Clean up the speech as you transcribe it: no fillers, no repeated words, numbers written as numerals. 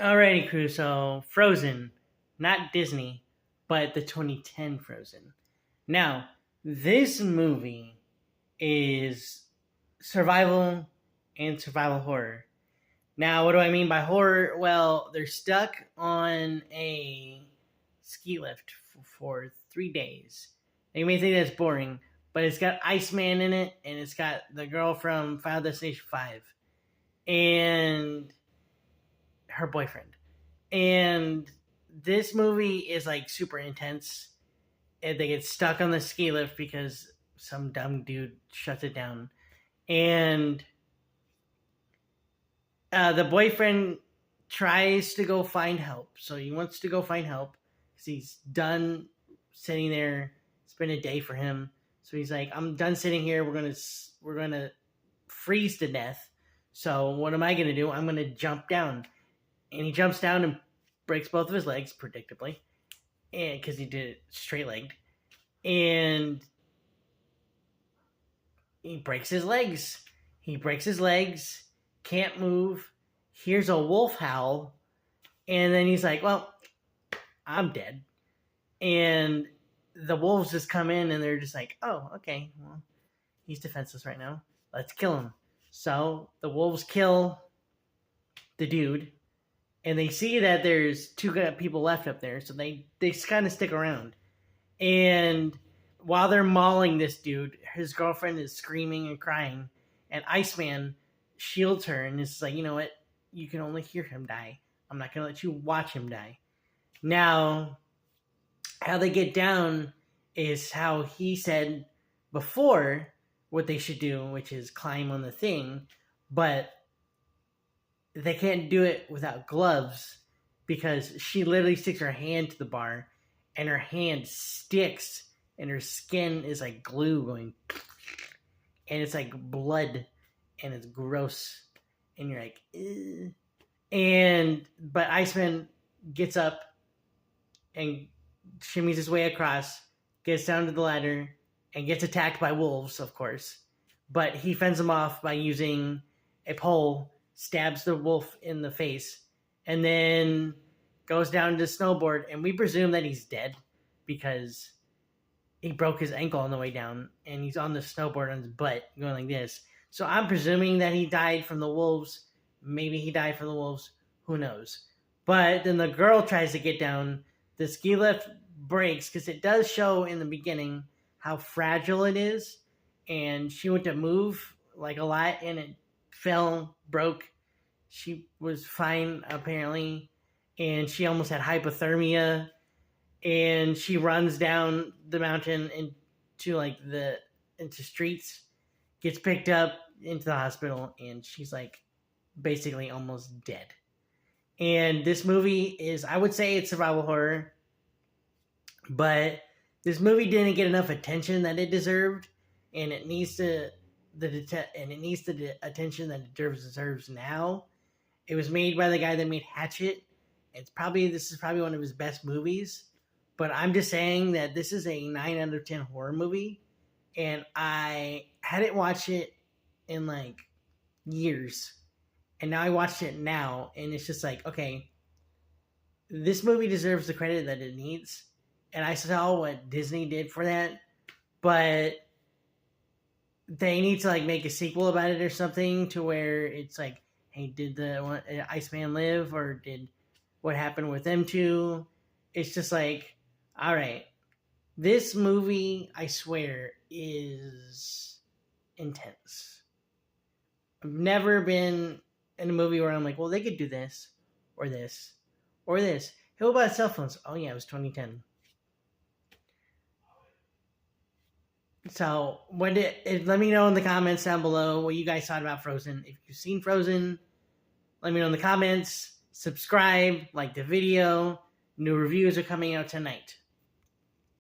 Alrighty, crew. So, Frozen, not Disney, but the 2010 Frozen. Now, this movie is survival and survival horror. Now, what do I mean by horror? Well, they're stuck on a ski lift for 3 days. Now, you may think that's boring, but it's got Iceman in it, and it's got the girl from Final Destination 5 and her boyfriend. And this movie is like super intense. And they get stuck on the ski lift because some dumb dude shuts it down. And the boyfriend tries to go find help. So he wants to go find help because he's done sitting there. It's been a day for him. So he's like, I'm done sitting here. We're gonna freeze to death. So what am I gonna do? I'm gonna jump down. And he jumps down and breaks both of his legs, predictably, and because he did it straight legged, and he breaks his legs. He breaks his legs, can't move, hears a wolf howl, and then he's like, "Well, I'm dead." And the wolves just come in, and they're just like, "Oh, okay, well, he's defenseless right now. Let's kill him." So the wolves kill the dude. And they see that there's two people left up there, so they kind of stick around. And while they're mauling this dude, his girlfriend is screaming and crying, and Iceman shields her and is like, you know what? You can only hear him die. I'm not going to let you watch him die. Now, how they get down is how he said before what they should do, which is climb on the thing, but they can't do it without gloves because she literally sticks her hand to the bar and her hand sticks and her skin is like glue going and it's like blood and it's gross and you're like, ew. But Iceman gets up and shimmies his way across, gets down to the ladder and gets attacked by wolves, of course, but he fends them off by using a pole, stabs the wolf in the face, and then goes down to snowboard, and we presume that he's dead because he broke his ankle on the way down, and he's on the snowboard on his butt going like this. So I'm presuming that he died from the wolves. Maybe he died from the wolves. Who knows? But then the girl tries to get down. The ski lift breaks because it does show in the beginning how fragile it is, and she went to move like a lot, and it fell, broke. She was fine apparently, and she almost had hypothermia, and she runs down the mountain into streets, gets picked up into the hospital, and she's like basically almost dead. And this movie is, I would say it's survival horror, but this movie didn't get enough attention that it deserved, and it needs the attention that it deserves now. It was made by the guy that made Hatchet. This is probably one of his best movies, but I'm just saying that this is a 9 out of 10 horror movie, and I hadn't watched it in like years, and now I watched it now, and it's just like, okay, this movie deserves the credit that it needs, and I saw what Disney did for that, but they need to like make a sequel about it or something to where it's like, hey, did the Iceman live, or did what happened with them two? It's just like, all right, this movie, I swear, is intense. I've never been in a movie where I'm like, well, they could do this, or this, or this. Hey, what about cell phones? Oh yeah, it was 2010. So, let me know in the comments down below what you guys thought about Frozen. If you've seen Frozen, let me know in the comments. Subscribe, like the video. New reviews are coming out tonight.